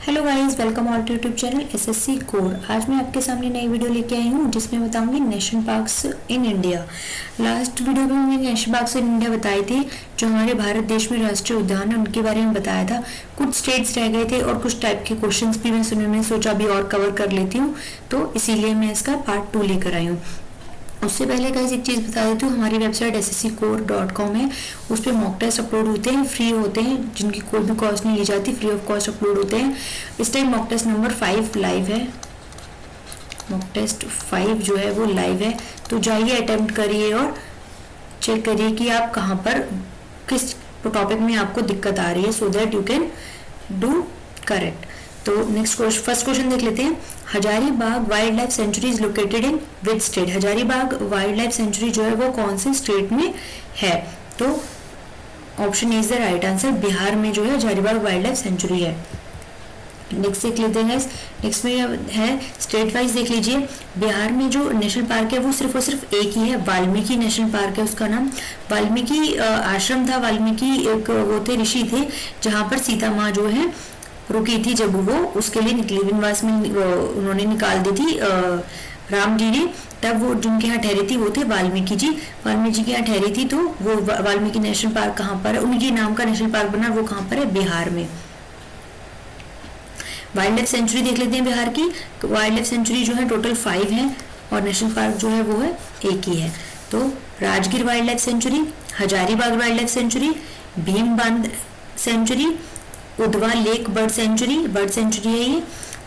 Hello guys, welcome all to YouTube channel SSC core. आज मैं आपके सामने नई वीडियो लेके आई हूँ जिसमें बताऊंगी national parks in India. Last video में मैंने नेशनल पार्क्स इन इंडिया बताई थी, जो हमारे भारत देश में राष्ट्रीय उद्यान है उनके बारे में बताया था। कुछ स्टेट्स रह गए थे और कुछ टाइप के क्वेश्चन भी मैंने सोचा अभी और कवर कर लेती हूँ, तो इसीलिए मैं इसका पार्ट 2 लेकर आई हूँ। उससे पहले गाइस एक चीज़ बता देती हूँ, हमारी वेबसाइट ssccore.com है। उस पर मॉक टेस्ट अपलोड होते हैं, फ्री होते हैं, जिनकी कोई भी कॉस्ट नहीं ली जाती, फ्री ऑफ कॉस्ट अपलोड होते हैं। इस time mock test number 5 live है, मॉक टेस्ट 5 जो है वो लाइव है। तो जाइए, अटेम्प्ट करिए और चेक करिए कि आप कहाँ पर किस टॉपिक में आपको दिक्कत आ रही है, सो that you can do correct. तो नेक्स्ट फर्स्ट क्वेश्चन देख लेते हैं। Hazaribagh wild life sanctuary is located in which state? Hazaribagh wild life sanctuary जो है वो कौन से स्टेट में है? तो option A is the right answer, Bihar में जो है हजारीबाग वाइल्ड लाइफ सेंचुरी है। नेक्स्ट देख लेते हैं। नेक्स्ट में है स्टेट वाइज देख लीजिए। बिहार में जो नेशनल पार्क है वो सिर्फ और सिर्फ एक ही है, वाल्मीकि नेशनल पार्क है उसका नाम। वाल्मीकि आश्रम था, वाल्मीकि एक वो थे, ऋषि थे, जहाँ पर सीता माँ जो है रुकी थी जब वो उसके लिए निकली, वनवास में उन्होंने निकाल दी थी राम जी ने, तब वो जिनके यहाँ ठहरी थी वो थे वाल्मीकि जी। वाल्मीकि के यहाँ ठहरी थी, तो वो वाल्मीकि नेशनल पार्क कहाँ पर है, उनके नाम का नेशनल पार्क बना, वो कहाँ पर है? बिहार में। वाइल्ड लाइफ सेंचुरी देख लेते हैं बिहार की। वाइल्ड लाइफ सेंचुरी जो है टोटल 5 है और नेशनल पार्क जो है वो है एक ही है। तो Rajgir wild life sanctuary, Hazaribagh wild life sanctuary, Bhim Bandh sanctuary, Udhwa lake bird sanctuary है ये,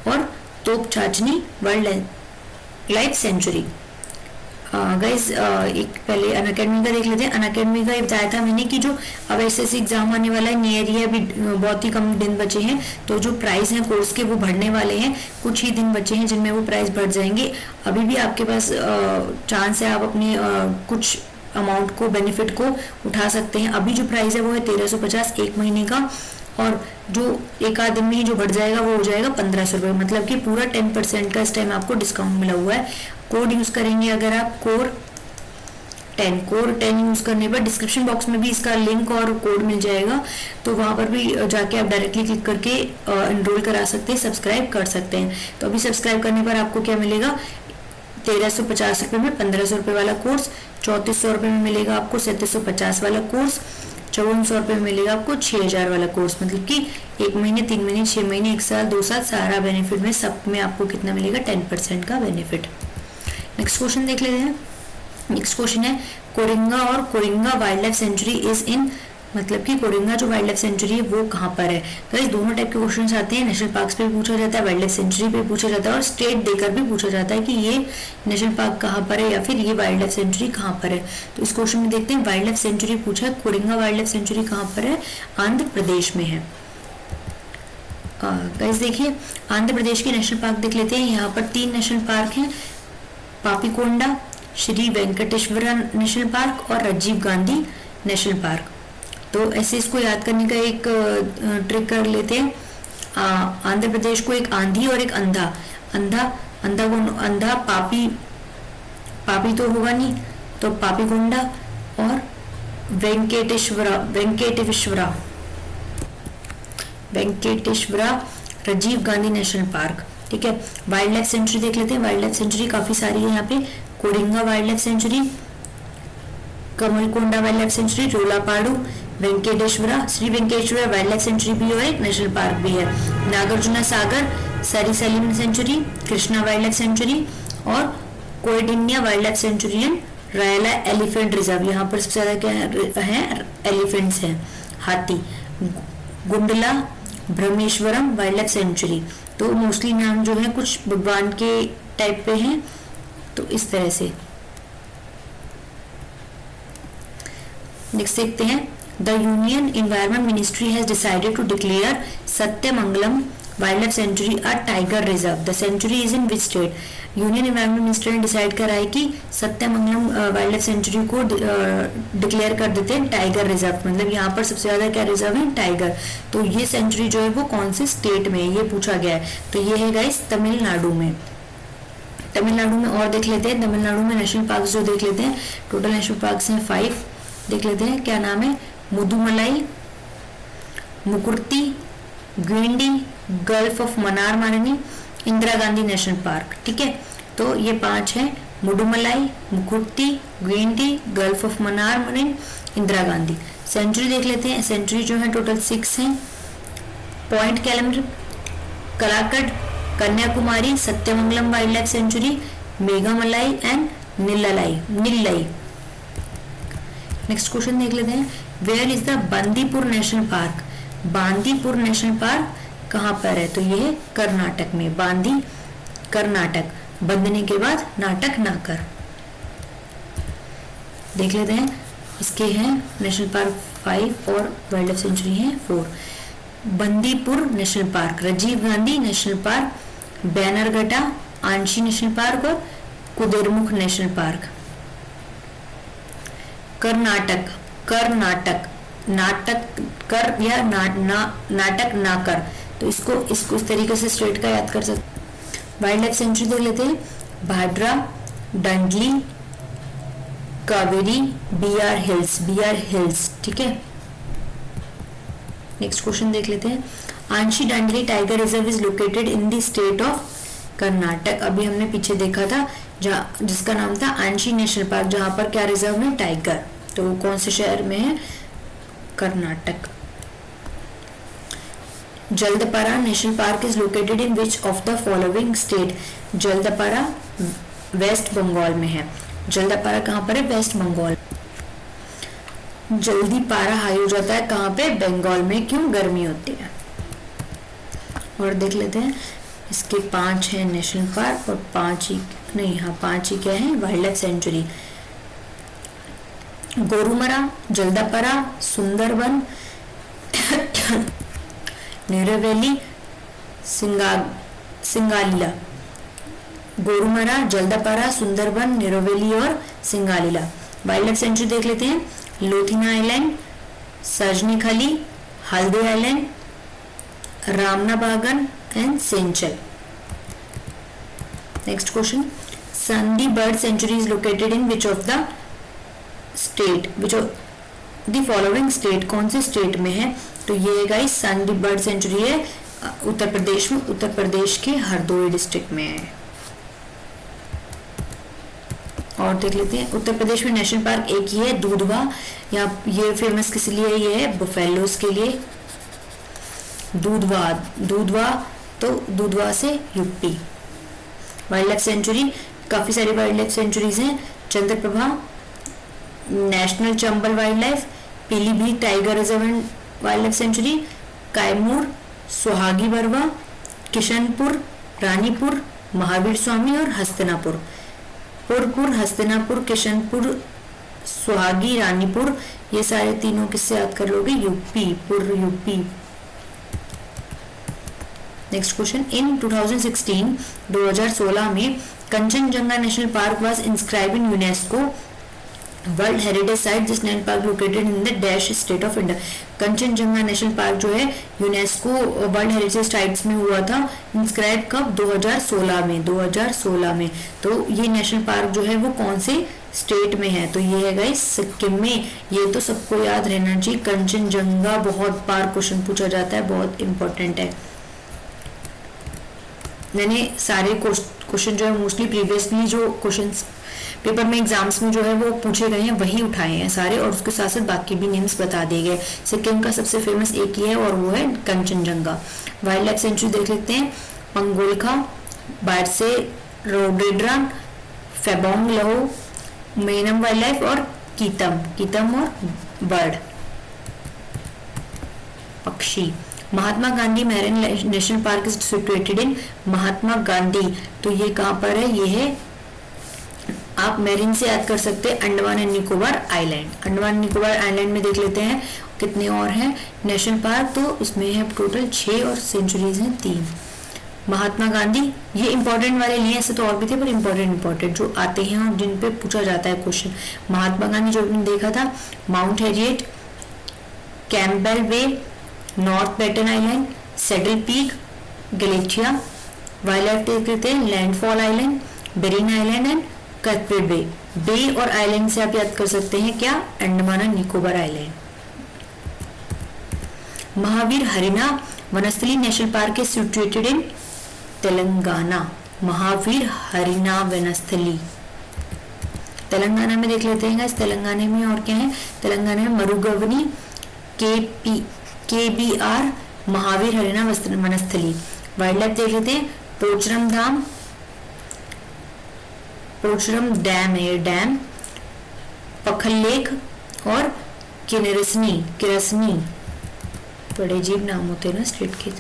और Topchanchi wild life sanctuary. Guys एक पहले अनअकैडमी का देख लेते हैं। अनअकैडमी का बताया था मैंने कि जो अब एसएससी एग्जाम आने वाला है, नियर ही अभी बहुत ही कम दिन बचे हैं, तो जो प्राइस हैं कोर्स के वो बढ़ने वाले हैं। कुछ ही दिन बचे हैं जिनमें वो प्राइस बढ़ जाएंगे। अभी भी आपके पास चांस है, आप अपने कुछ अमाउंट को, बेनिफिट को उठा सकते हैं। अभी जो प्राइस है वो है 1350 एक महीने का, और जो एक आध दिन में ही जो बढ़ जाएगा वो हो जाएगा 1500 रुपये, मतलब कि पूरा 10% का इस टाइम आपको डिस्काउंट मिला हुआ है। कोड यूज करेंगे अगर आप कोर 10 यूज करने पर डिस्क्रिप्शन बॉक्स में भी इसका लिंक और कोड मिल जाएगा, तो वहां पर भी जाके आप डायरेक्टली क्लिक करके एनरोल करा सकते हैं, सब्सक्राइब कर सकते हैं। तो अभी सब्सक्राइब करने पर आपको क्या मिलेगा? 1350 रुपये में 1500 रुपये वाला कोर्स, 3400 रुपये में मिलेगा आपको 3750 वाला कोर्स, 5400 रुपये में मिलेगा आपको 6000 वाला कोर्स। मतलब कि 1 महीने, 3 महीने, 6 महीने, 1 साल, 2 साल, सारा बेनिफिट में सब में आपको कितना मिलेगा? 10% का बेनिफिट। नेक्स्ट क्वेश्चन देख लेते हैं। नेक्स्ट क्वेश्चन है कोरिंगा और Coringa wild life sanctuary is इन, मतलब कि कोरिंगा जो वाइल्ड लाइफ सेंचुरी है वो कहाँ पर है? गाइस दोनों टाइप के क्वेश्चंस आते हैं, नेशनल पार्क्स पे भी पूछा जाता है, वाइल्ड लाइफ सेंचुरी पे पूछा जाता है, और स्टेट देकर भी पूछा जाता है कि ये नेशनल पार्क कहाँ पर है या फिर ये वाइल्ड लाइफ सेंचुरी कहाँ पर है। तो इस क्वेश्चन में देखते हैं, वाइल्ड लाइफ सेंचुरी पूछा है, कोरिंगा वाइल्ड लाइफ सेंचुरी कहाँ पर है? आंध्र प्रदेश में है। गाइस देखिए, आंध्र प्रदेश के नेशनल पार्क देख लेते हैं। यहाँ पर 3 नेशनल पार्क हैं, पापीकोंडा, श्री वेंकटेश्वरा नेशनल पार्क और राजीव गांधी नेशनल पार्क। तो ऐसे इसको याद करने का एक ट्रिक कर लेते हैं। आंध्र प्रदेश को एक आंधी और एक अंधा, अंधा पापी तो होगा नहीं, तो पापीकोंडा और वेंकटेश्वरा राजीव गांधी नेशनल पार्क। ठीक है, वाइल्ड लाइफ सेंचुरी देख लेते हैं। वाइल्ड लाइफ सेंचुरी काफी सारी है यहाँ पे। Coringa wild life sanctuary, Kamalkonda wild life sanctuary, Rollapadu, Venkateswara, Shri Venkateswara wild life sanctuary भी और एक नेशनल पार्क भी है। Nagarjuna Sagar Srisailam sanctuary, Krishna wild life sanctuary और Koundinya wild life sanctuary and Rayala elephant reserve. यहाँ पर सबसे ज्यादा क्या है? एलिफेंट्स हैं, हाथी। Gundla Brahmeswaram wild life sanctuary. तो मोस्टली नाम जो है कुछ भगवान के टाइप पे हैं, तो इस तरह से। नेक्स्ट देखते हैं, the union environment ministry has decided to declare Sathyamangalam wild life sanctuary a tiger reserve. The sanctuary is in which state? Union environment minister ने डिसाइड करा है कि सत्यमंगलम वाइल्ड लाइफ सेंचुरी को डिक्लेयर कर देते हैं टाइगर रिजर्व। मतलब यहाँ पर सबसे ज्यादा क्या रिजर्व है? टाइगर। तो ये सेंचुरी जो है वो कौन से स्टेट में है ये पूछा गया है। तो ये है गाइस तमिलनाडु में। तमिलनाडु में और देख लेते हैं, तमिलनाडु में नेशनल पार्क जो देख लेते हैं। टोटल नेशनल पार्क हैं 5, देख लेते हैं क्या नाम है। Mudumalai, Mukurthi, Guindy, gulf of Mannar marine, Indira Gandhi national park. ठीक है, तो ये 5 है, मुडुमलाई, मुकुट्टी, ग्रीन टी, gulf of Mannar marine, Indira Gandhi. Sanctuary देख लेते हैं, सेंचुरी जो है टोटल 6 है। Point Calimere, Kalakad, Kanyakumari, Sathyamangalam wild life sanctuary, Meghamalai and Nellai. Next question देख लेते हैं, where is the Bandipur national park. Bandipur national park कहाँ पर है, तो ये है कर्नाटक में, बांदी कर्नाटक, बंदने के बाद नाटक ना कर। देख लेते हैं, इसके हैं नेशनल पार्क 5 और वाइल्ड लाइफ सेंचुरी है 4। Bandipur national park, Rajiv Gandhi national park, Bannerghatta, Anshi national park और कुदेरमुख नेशनल पार्क। कर्नाटक, कर्नाटक, नाटक कर या नाटक ना कर, तो इसको इस तरीके से स्टेट का याद कर सकते। वाइल्ड लाइफ सेंचुरी देख लेते हैं, भाड्रा, डंडली, कावेरी, बीआर हिल्स। ठीक है, नेक्स्ट क्वेश्चन देख लेते हैं, Anshi Dandeli tiger reserve is located in the state of Karnataka. अभी हमने पीछे देखा था जिसका नाम था आंशी नेशनल पार्क, जहां पर क्या रिजर्व है, टाइगर। तो वो कौन से शहर में है, Karnataka. Jaldapara national park is located in which of the following state. Jaldapara West Bengal में है। जल्दापारा कहाँ पर है, वेस्ट बंगाल। जल्दी पारा हाई हो जाता है कहाँ पे, बंगाल में, क्यों, गर्मी होती है। और देख लेते हैं, इसके 5 है नेशनल पार्क और 5 ही नहीं, हाँ 5 ही क्या है, wild life sanctuary. Gorumara, Jaldapara, Sundarban, Neora Valley, Singalila. Gorumara, Jaldapara, Sundarban, Neora Valley और सिंगालीला। वाइल्ड लाइफ सेंचुरी देख लेते हैं, लोथिना island, Sajnekhali, Haldi island, Ramnabagan and Senchal. Next question, Sandi bird sanctuary is located in which of the state, which of the following state, कौन से स्टेट में है, तो ये गाइस संदी बर्ड सेंचुरी है उत्तर प्रदेश में, उत्तर प्रदेश के हरदोई डिस्ट्रिक्ट में है। और देख लेते हैं, उत्तर प्रदेश में नेशनल पार्क एक ही है, दूधवा। ये फेमस किस लिए, ये है बुफेलोस के लिए। दूधवा तो दूधवा से यूपी। वाइल्ड लाइफ सेंचुरी, काफी सारी वाइल्ड लाइफ सेंचुरीज हैं, Chandraprabha national Chambal wildlife, Pilibhit tiger reserve and wild life sanctuary, Kaimur, Suhagi Barwa, Kishanpur, Ranipur, Mahavir Swami और हस्तिनापुर। पुरपुर, हस्तिनापुर, किशनपुर, सुहागी, रानीपुर, ये सारे तीनों किससे याद कर लोगे, यूपी, यूपी। नेक्स्ट क्वेश्चन, इन 2016 में Kanchenjunga national park was inscribed in UNESCO world heritage site, this national park located in the dash state of India. Kanchenjunga national park जो है यूनेस्को वर्ल्ड हेरिटेज साइट्स में हुआ था, इंस्क्राइब कब, 2016 में। तो ये नेशनल पार्क जो है वो कौन से स्टेट में है, तो ये है गाइस सिक्किम में। ये तो सबको याद रहना चाहिए, कंचनजंगा बहुत बार क्वेश्चन पूछा जाता है, बहुत इंपॉर्टेंट है। मैंने सारे क्वेश्चन जो है मोस्टली प्रीवियसली जो क्वेश्चंस पेपर में एग्जाम्स में जो है वो पूछे गए हैं वही उठाए हैं सारे, और उसके साथ साथ बाकी भी नेम्स बता दिए गए। सिक्किम का सबसे फेमस एक ही है और वो है कंचनजंगा। वाइल्ड लाइफ सेंचुरी देख लेते हैं, पंगोलखा, बारसे रोडेड्रन, फेबोंग लहो, मेनम वाइल्ड लाइफ और कीतम और बर्ड पक्षी। Mahatma Gandhi marine national park is situated in, Mahatma Gandhi तो ये कहाँ पर है, ये है, आप मैरीन से याद कर सकते हैं, Andaman and Nicobar island. Andaman Nicobar island में देख लेते हैं कितने और हैं नेशनल पार्क, तो उसमें है टोटल 6 और सेंचुरीज हैं 3। महात्मा गांधी ये इंपॉर्टेंट वाले लिए, ऐसे तो और भी थे पर इंपॉर्टेंट जो आते हैं और जिन पे पूछा जाता है क्वेश्चन। महात्मा गांधी जो आपने देखा था, Mount Harriet, Campbell Bay, North Button Island, Saddle Peak, Galathea. Wildlife देख लेते हैं, Landfall Island, Barren Island and Cuthbert Bay और आइलैंड से आप याद कर सकते हैं क्या, Andaman and Nicobar island. Mahavir Harina Vanasthali national park is situated in Telangana. Mahavir Harina Vanasthali Telangana में देख लेते हैं। तेलंगाना में और क्या है, तेलंगाना में मरुगवनी KBR Mahavir Harina Banasthali. Wild life देख लेते हैं। पोचरम डैम है, डैम, पखल लेक और किरसनी, बड़े अजीब नाम होते हैं ना स्टेट के।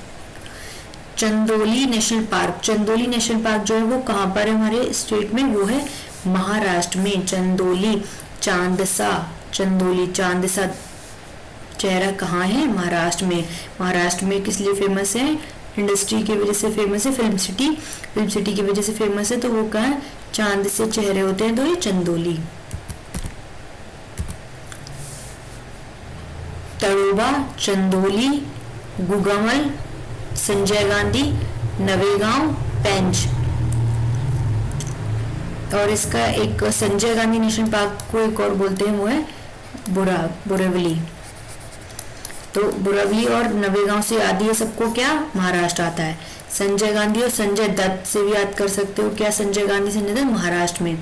Chandoli national park, Chandoli national park जो है वो कहाँ पर है हमारे स्टेट में, वो है महाराष्ट्र में। चंदोली चांदसा चेहरा कहाँ है, महाराष्ट्र में। महाराष्ट्र में किस लिए फेमस है, इंडस्ट्री की वजह से फेमस है। फिल्म सिटी की वजह से फेमस है, तो वो कहाँ है, चांद से चेहरे होते हैं, तो ये चंदोली। तड़ोबा, चंदोली, गुगामल, संजय गांधी, नवेगांव, पेंच। और इसका एक संजय गांधी नेशनल पार्क को एक और बोलते हैं, वो है बोरेवली। तो बोरेवली और नवेगांव से याद है सबको क्या, महाराष्ट्र आता है। संजय गांधी और संजय दत्त से भी याद कर सकते हो, क्या संजय गांधी संजय दत्त महाराष्ट्र में।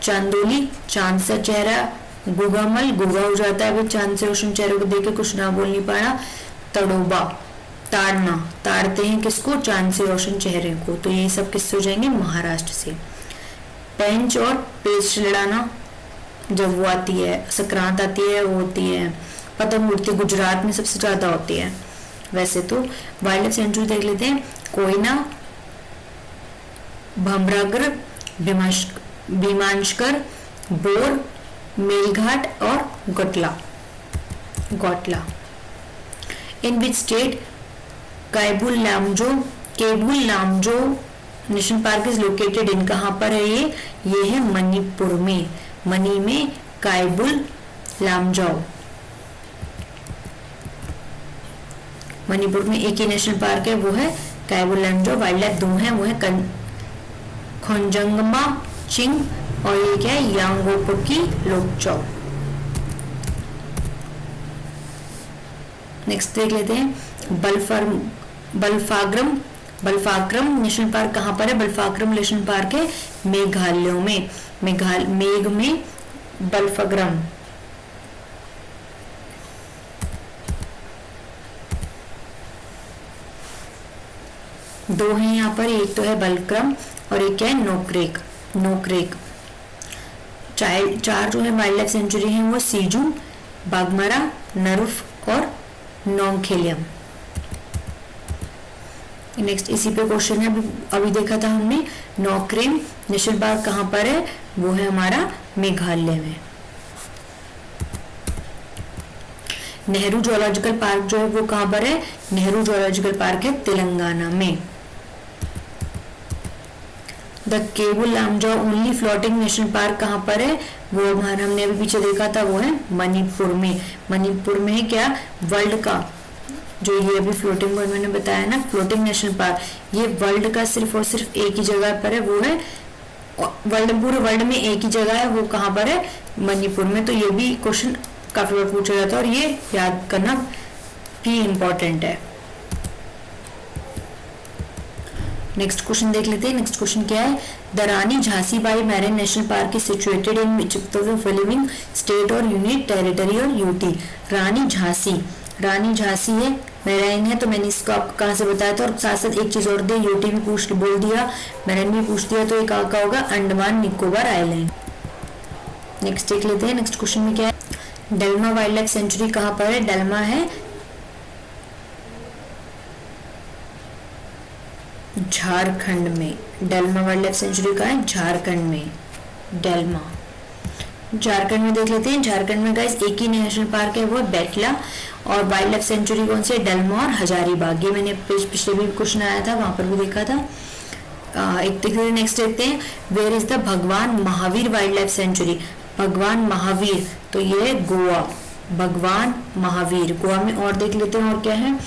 चांदोली चांद सा चेहरा, गुगामल गुगा हो जाता है, अभी चांद से रोशन चेहरे को देख के कुछ ना बोल नहीं पाया। तड़ोबा ताड़ते हैं किसको, चांद से रोशन चेहरे को, तो ये सब किससे हो जाएंगे, महाराष्ट्र से। पेंच और पेच लड़ाना जब वो आती है, संक्रांत आती है, वो होती है पतंग उड़ती, गुजरात में सबसे ज्यादा होती है वैसे तो। वाइल्ड लाइफ सेंचुरी देख लेते हैं। कोयना, भमरागढ़, भीमांशकर, बोर, मेलघाट और Gautala. In which state Keibul Lamjao national park is located in, कहाँ पर है ये है मणिपुर में। मणि में केबुल लामजो, मणिपुर में एक ही नेशनल पार्क है, वो है केबुल लामजो। वाइल्ड लाइफ दो है, वो है खोंजंगमा चिंग और ये क्या है, यांगोपुकी लोकचौ। नेक्स्ट देख लेते हैं बल्फाक्रम नेशनल पार्क कहाँ पर है, बल्फाक्रम नेशनल पार्क है मेघालय में। मेघ में बल्फाक्रम। दो हैं यहाँ पर, एक तो है बलक्रम और एक क्या है नोक्रेक। चार जो है वाइल्ड लाइफ सेंचुरी है वो सीजू, बागमरा, नरुफ और नोंगखेलियम। नेक्स्ट इसी पे क्वेश्चन है, अभी देखा था हमने। नोक्रेक नेशनल पार्क कहाँ पर है, वो है हमारा मेघालय में। नेहरू जूलॉजिकल पार्क जो है वो कहाँ पर है, नेहरू जूलॉजिकल पार्क है तेलंगाना में। The Keibul Lamjao only floating national park कहाँ पर है, वो हमारा हमने अभी पीछे देखा था, वो है मणिपुर में। मणिपुर में है क्या, वर्ल्ड का जो ये अभी फ्लोटिंग वर्ड मैंने बताया ना, फ्लोटिंग नेशनल पार्क, ये वर्ल्ड का सिर्फ और सिर्फ एक ही जगह पर है, वो है पूरे वर्ल्ड में एक ही जगह है, वो कहाँ पर है, मणिपुर में। तो ये भी क्वेश्चन काफी बार पूछा जाता है और ये याद करना भी इम्पोर्टेंट है। नेक्स्ट क्वेश्चन देख लेते हैं। नेक्स्ट क्वेश्चन क्या है, the Rani Jhansibai marine national park is situated in which of the following state और यूनिट टेरिटरी और यूटी। रानी झांसी है, मैराइन है, तो मैंने इसको आपको कहाँ से बताया था। और साथ साथ एक चीज और दे, यूटी भी बोल दिया, मैराइन भी पूछ दिया, तो ये कहाँ का होगा, अंडमान निकोबार आइलैंड। नेक्स्ट देख लेते हैं। नेक्स्ट क्वेश्चन में क्या है, डेल्मा वाइल्ड लाइफ सेंचुरी कहाँ पर है, डेल्मा है झारखंड में। डेल्मा वाइल्ड लाइफ सेंचुरी कहाँ है, झारखंड में, डेल्मा झारखंड में। देख लेते हैं, झारखंड में गाइस एक ही नेशनल पार्क है, वो है बेटला। और वाइल्ड लाइफ सेंचुरी कौन सी है, डेल्मा और हजारीबाग। ये मैंने पिछले भी क्वेश्चन आया था, वहां पर भी देखा था। एक देखते हैं। नेक्स्ट देखते हैं, वेयर इज द भगवान महावीर वाइल्ड लाइफ सेंचुरी। भगवान महावीर, तो ये है गोवा, भगवान महावीर गोवा में। और देख लेते हैं और क्या है,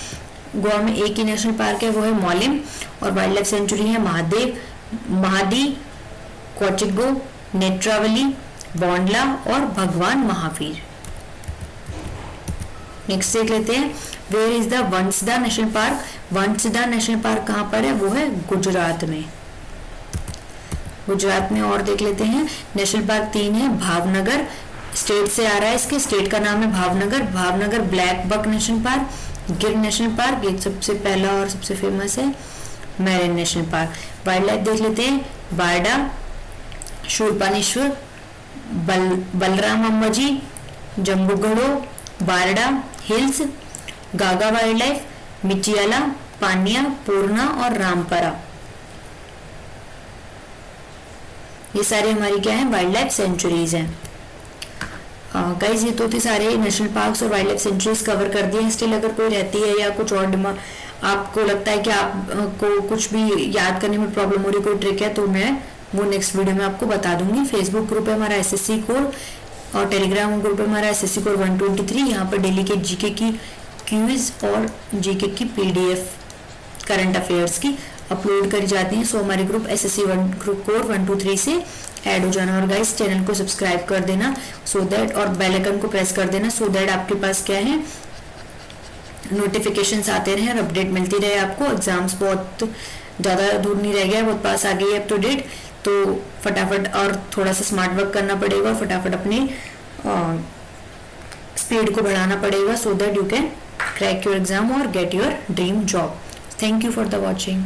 गोवा में एक ही नेशनल पार्क है, वो है मौलिम। और वाइल्ड लाइफ सेंचुरी है महादी, कोचिगो, नेत्रावली, बोंडला और भगवान महावीर। नेक्स्ट देख लेते हैं, where is the Vansda national park. Vansda national park कहाँ पर है, वो है गुजरात में, गुजरात में। और देख लेते हैं, नेशनल पार्क 3 है, भावनगर स्टेट से आ रहा है, इसके स्टेट का नाम है Bhavnagar. Bhavnagar blackbuck national park, Gir national park, ये सबसे पहला और सबसे फेमस है, marine national park. Wildlife देख लेते हैं, Barda, Shoolpaneshwar, Balaram Ambaji, Jambughoda, Barda hills, Gaga wildlife, Mitiyala, Paniya, Purna और रामपरा। ये सारे हमारी क्या है, वाइल्ड लाइफ सेंचुरीज हैं। गाइज ये तो थे सारे नेशनल पार्क्स और वाइल्ड लाइफ सेंचुरीज कवर कर दिए। स्टिल अगर कोई रहती है या कुछ और आपको लगता है कि आपको कुछ भी याद करने में प्रॉब्लम हो रही, कोई ट्रिक है, तो मैं वो नेक्स्ट वीडियो में आपको बता दूंगी। फेसबुक ग्रुप है हमारा एसएससी कोर और टेलीग्राम ग्रुप है हमारा एसएससी कोर 123। यहाँ पर डेली के जीके की क्यूज और जीके की पीडीएफ करंट अफेयर्स की अपलोड करी जाती हैं। सो हमारे ग्रुप एसएससी कोर 123 से ऐड हो जाना। और गाइस चैनल को सब्सक्राइब कर देना सो दैट, और बेल आइकन को प्रेस कर देना सो दैट आपके पास क्या है, नोटिफिकेशंस आते रहे और अपडेट मिलती रहे आपको। एग्जाम्स बहुत ज़्यादा दूर नहीं रह गया, बहुत पास आ गई है अप टू डेट, तो फटाफट और थोड़ा सा स्मार्ट वर्क करना पड़ेगा और फटाफट अपनी स्पीड को बढ़ाना पड़ेगा so that you can crack your exam और get your dream job. Thank you for the watching.